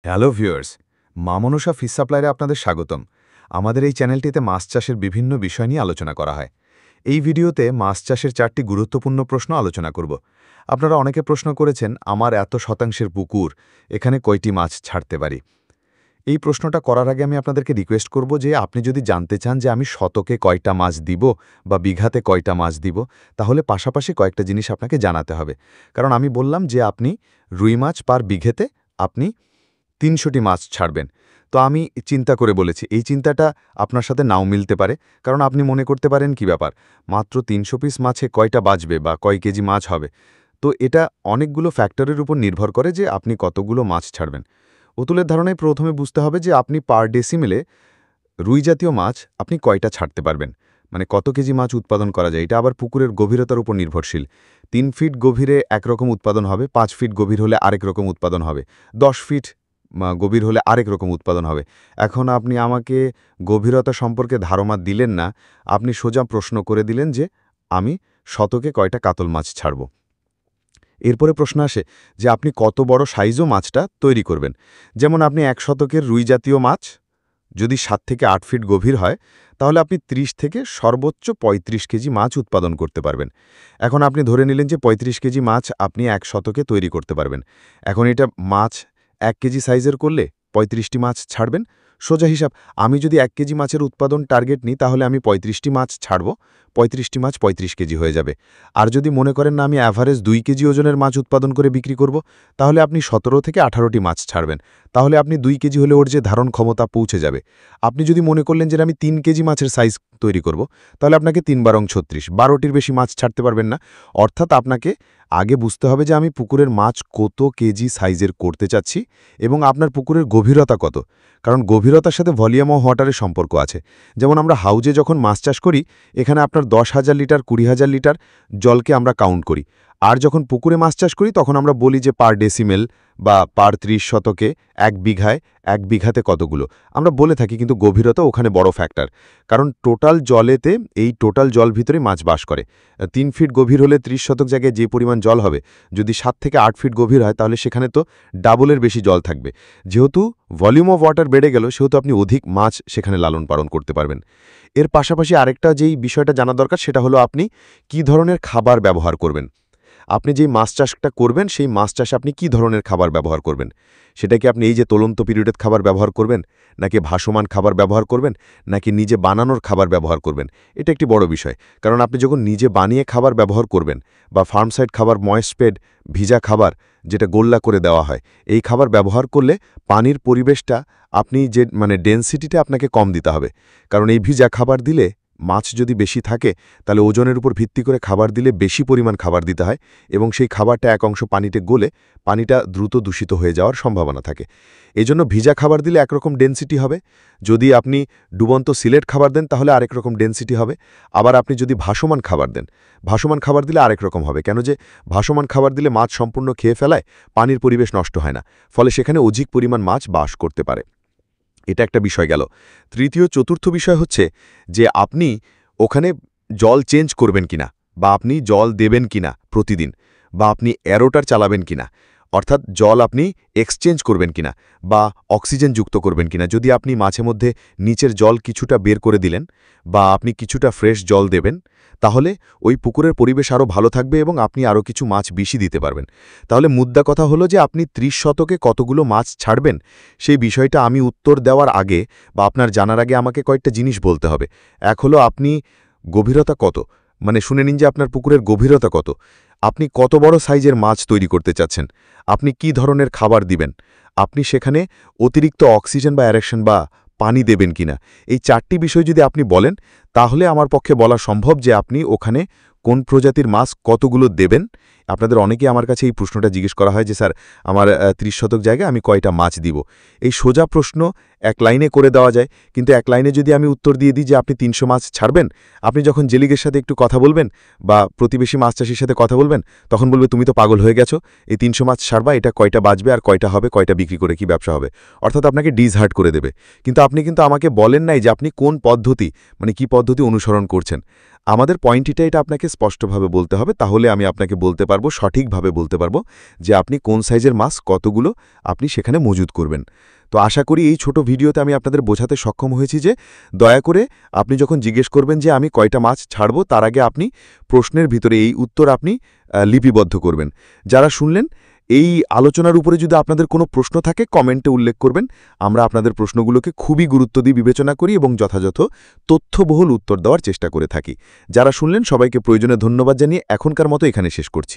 Hello viewers, মা Manasa fish সাপ্লাইরে আপনাদের স্বাগতম। আমাদের এই চ্যানেলটিতে মাছ চাষের বিভিন্ন বিষয় নিয়ে আলোচনা করা হয়। এই ভিডিওতে মাছ চাষের 4টি গুরুত্বপূর্ণ প্রশ্ন আলোচনা করব। আপনারা অনেকে প্রশ্ন করেছেন, আমার এত শতাংশের পুকুর, এখানে কয়টি মাছ ছাড়তে পারি? এই প্রশ্নটা করার আগে আমি আপনাদেরকে রিকোয়েস্ট করব যে আপনি যদি জানতে চান যে আমি শতকে কয়টা মাছ দিব বা বিঘাতে কয়টা মাছ দিব, তাহলে পাশাপাশি কয়েকটা জিনিস আপনাকে জানাতে হবে। কারণ আমি বললাম যে আপনি রুই মাছ পার বিঘেতে আপনি ৩০০টি মাছ ছাড়বেন। তো আমি চিন্তা করে বলেছি, এই চিন্তাটা আপনার সাথে নাও মিলতে পারে। কারণ আপনি মনে করতে পারেন কি ব্যাপার, মাত্র ৩০০ পিস মাছে কয়টা বাঁচবে বা কয় কেজি মাছ হবে। তো এটা অনেকগুলো ফ্যাক্টরের উপর নির্ভর করে যে আপনি কতগুলো মাছ ছাড়বেন। অতুলের ধারণায় প্রথমে বুঝতে হবে যে আপনি পার ডেসিমেলে রুই জাতীয় মাছ আপনি কয়টা ছাড়তে পারবেন, মানে কত কেজি মাছ উৎপাদন করা যায়। এটা আবার পুকুরের গভীরতার উপর নির্ভরশীল। ৩ ফিট গভীরে একরকম উৎপাদন হবে, ৫ ফিট গভীর হলে আরেক রকম উৎপাদন হবে, ১০ ফিট গভীর হলে আরেক রকম উৎপাদন হবে। এখন আপনি আমাকে গভীরতা সম্পর্কে ধারণা দিলেন না, আপনি সোজা প্রশ্ন করে দিলেন যে আমি শতকে কয়টা কাতল মাছ ছাড়ব। এরপরে প্রশ্ন আসে যে আপনি কত বড় সাইজও মাছটা তৈরি করবেন। যেমন আপনি ১ শতকের রুই জাতীয় মাছ যদি ৭ থেকে ৮ ফিট গভীর হয়, তাহলে আপনি ৩০ থেকে সর্বোচ্চ ৩৫ কেজি মাছ উৎপাদন করতে পারবেন। এখন আপনি ধরে নিলেন যে ৩৫ কেজি মাছ আপনি ১ শতকে তৈরি করতে পারবেন। এখন এটা মাছ ১ কেজি সাইজের করলে ৩৫টি মাছ ছাড়বেন। সোজা হিসাব, আমি যদি ১ কেজি মাছের উৎপাদন টার্গেট নিই, তাহলে আমি ৩৫টি মাছ ছাড়ব, ৩৫টি মাছ ৩৫ কেজি হয়ে যাবে। আর যদি মনে করেন না আমি অ্যাভারেজ ২ কেজি ওজনের মাছ উৎপাদন করে বিক্রি করব, তাহলে আপনি ১৭ থেকে ১৮টি মাছ ছাড়বেন। তাহলে আপনি ২ কেজি হলে ওর যে ধারণ ক্ষমতা পৌঁছে যাবে। আপনি যদি মনে করলেন যে আমি ৩ কেজি মাছের সাইজ তৈরি করব, তাহলে আপনাকে ৩ বারং ৩৬, ১২টির বেশি মাছ ছাড়তে পারবেন না। অর্থাৎ আপনাকে আগে বুঝতে হবে যে আমি পুকুরের মাছ কত কেজি সাইজের করতে চাচ্ছি এবং আপনার পুকুরের গভীরতা কত। কারণ গভীরতার সাথে ভলিউম অফ ওয়াটারের সম্পর্ক আছে। যেমন আমরা হাউজে যখন মাছ চাষ করি, এখানে আপনার ১০,০০০ লিটার ২০,০০০ লিটার জলকে আমরা কাউন্ট করি। আর যখন পুকুরে মাছ চাষ করি, তখন আমরা বলি যে পার ডেসিমেল বা পার ৩০ শতকে ১ বিঘায় ১ বিঘাতে কতগুলো আমরা বলে থাকি, কিন্তু গভীরতা ওখানে বড় ফ্যাক্টর। কারণ টোটাল জলেতে এই টোটাল জল ভিতরে মাছ বাস করে। ৩ ফিট গভীর হলে ৩০ শতক জায়গায় যে পরিমাণ জল হবে, যদি ৭ থেকে ৮ ফিট গভীর হয়, তাহলে সেখানে তো ডাবলের বেশি জল থাকবে। যেহেতু ভলিউম অফ ওয়াটার বেড়ে গেল, সেহেতু আপনি অধিক মাছ সেখানে লালন পালন করতে পারবেন। এর পাশাপাশি আরেকটা যেই বিষয়টা জানা দরকার, সেটা হলো আপনি কী ধরনের খাবার ব্যবহার করবেন। আপনি যেই মাছ চাষটা করবেন, সেই মাছ চাষে আপনি কী ধরনের খাবার ব্যবহার করবেন। সেটা কি আপনি এই যে তলন্ত পিরিয়ডের খাবার ব্যবহার করবেন, নাকি ভাসমান খাবার ব্যবহার করবেন, নাকি নিজে বানানোর খাবার ব্যবহার করবেন। এটা একটি বড় বিষয়। কারণ আপনি যখন নিজে বানিয়ে খাবার ব্যবহার করবেন বা ফার্মসাইড খাবার, ময়েস্টপেড ভিজা খাবার যেটা গোল্লা করে দেওয়া হয়, এই খাবার ব্যবহার করলে পানির পরিবেশটা আপনি যে ডেনসিটিটা আপনাকে কম দিতে হবে। কারণ এই ভিজা খাবার দিলে মাছ যদি বেশি থাকে, তাহলে ওজনের উপর ভিত্তি করে খাবার দিলে বেশি পরিমাণ খাবার দিতে হয় এবং সেই খাবারটা এক অংশ পানিতে গলে পানিটা দ্রুত দূষিত হয়ে যাওয়ার সম্ভাবনা থাকে। এজন্য ভিজা খাবার দিলে একরকম ডেনসিটি হবে, যদি আপনি ডুবন্ত সিলেট খাবার দেন তাহলে আরেক রকম ডেনসিটি হবে। আবার আপনি যদি ভাসমান খাবার দেন, ভাসমান খাবার দিলে আরেক রকম হবে। কেন যে ভাসমান খাবার দিলে মাছ সম্পূর্ণ খেয়ে ফেলায়, পানির পরিবেশ নষ্ট হয় না, ফলে সেখানে অধিক পরিমাণ মাছ বাস করতে পারে। এটা একটা বিষয় গেল। তৃতীয় চতুর্থ বিষয় হচ্ছে যে আপনি ওখানে জল চেঞ্জ করবেন কিনা, বা আপনি জল দেবেন কিনা প্রতিদিন, বা আপনি অ্যারোটার চালাবেন কিনা, অর্থাৎ জল আপনি এক্সচেঞ্জ করবেন কিনা বা অক্সিজেন যুক্ত করবেন কিনা। যদি আপনি মাঝে মধ্যে নিচের জল কিছুটা বের করে দিলেন বা আপনি কিছুটা ফ্রেশ জল দেবেন, তাহলে ওই পুকুরের পরিবেশ আরও ভালো থাকবে এবং আপনি আরও কিছু মাছ বেশি দিতে পারবেন। তাহলে মুদ্রা কথা হলো যে আপনি ৩০ শতকে কতগুলো মাছ ছাড়বেন, সেই বিষয়টা আমি উত্তর দেওয়ার আগে বা আপনার জানার আগে আমাকে কয়েকটা জিনিস বলতে হবে। এক হলো আপনি গভীরতা কত, শুনে নিন যে আপনার পুকুরের গভীরতা কত, আপনি কত বড় সাইজের মাছ তৈরি করতে চাচ্ছেন, আপনি কি ধরনের খাবার দিবেন, আপনি সেখানে অতিরিক্ত অক্সিজেন বা অ্যারেকশন বা পানি দেবেন কিনা। এই 4টি বিষয় যদি আপনি বলেন, তাহলে আমার পক্ষে বলা সম্ভব যে আপনি ওখানে কোন প্রজাতির মাছ কতগুলো দেবেন। আপনাদের অনেকেই আমার কাছে এই প্রশ্নটা জিজ্ঞেস করা হয় যে স্যার, আমার ৩০ শতক জায়গায় আমি কয়টা মাছ দিব। এই সোজা প্রশ্ন এক লাইনে করে দেওয়া যায়, কিন্তু এক লাইনে যদি আমি উত্তর দিয়ে দিই যে আপনি ৩০০ মাছ ছাড়বেন, আপনি যখন জেলিগের সাথে একটু কথা বলবেন বা প্রতিবেশী মাছ চাষির সাথে কথা বলবেন, তখন বলবে তুমি তো পাগল হয়ে গেছো, এই ৩০০ মাছ ছাড়বা, এটা কয়টা বাঁচবে আর কয়টা হবে, কয়টা বিক্রি করে কি ব্যবসা হবে। অর্থাৎ আপনাকে ডিসহার্ট করে দেবে। কিন্তু আপনি আমাকে বলেন নাই যে আপনি কোন পদ্ধতি, কি পদ্ধতি অনুসরণ করছেন। আমাদের পয়েন্টটা এটা আপনাকে স্পষ্টভাবে বলতে হবে, তাহলে আমি আপনাকে বলতে পারবো, সঠিকভাবে বলতে পারবো যে আপনি কোন সাইজের মাছ কতগুলো আপনি সেখানে মজুদ করবেন। তো আশা করি এই ছোট ভিডিওতে আমি আপনাদের বোঝাতে সক্ষম হয়েছি যে দয়া করে আপনি যখন জিজ্ঞেস করবেন যে আমি কয়টা মাছ ছাড়ব, তার আগে আপনি প্রশ্নের ভিতরে এই উত্তর আপনি লিপিবদ্ধ করবেন। যারা শুনলেন, এই আলোচনার উপরে যদি আপনাদের কোনো প্রশ্ন থাকে কমেন্টে উল্লেখ করবেন। আমরা আপনাদের প্রশ্নগুলোকে খুবই গুরুত্ব দিয়ে বিবেচনা করি এবং যথাযথ তথ্যবহুল উত্তর দেওয়ার চেষ্টা করে থাকি। যারা শুনলেন সবাইকে প্রয়োজনে ধন্যবাদ জানিয়ে এখনকার মতো এখানে শেষ করছি।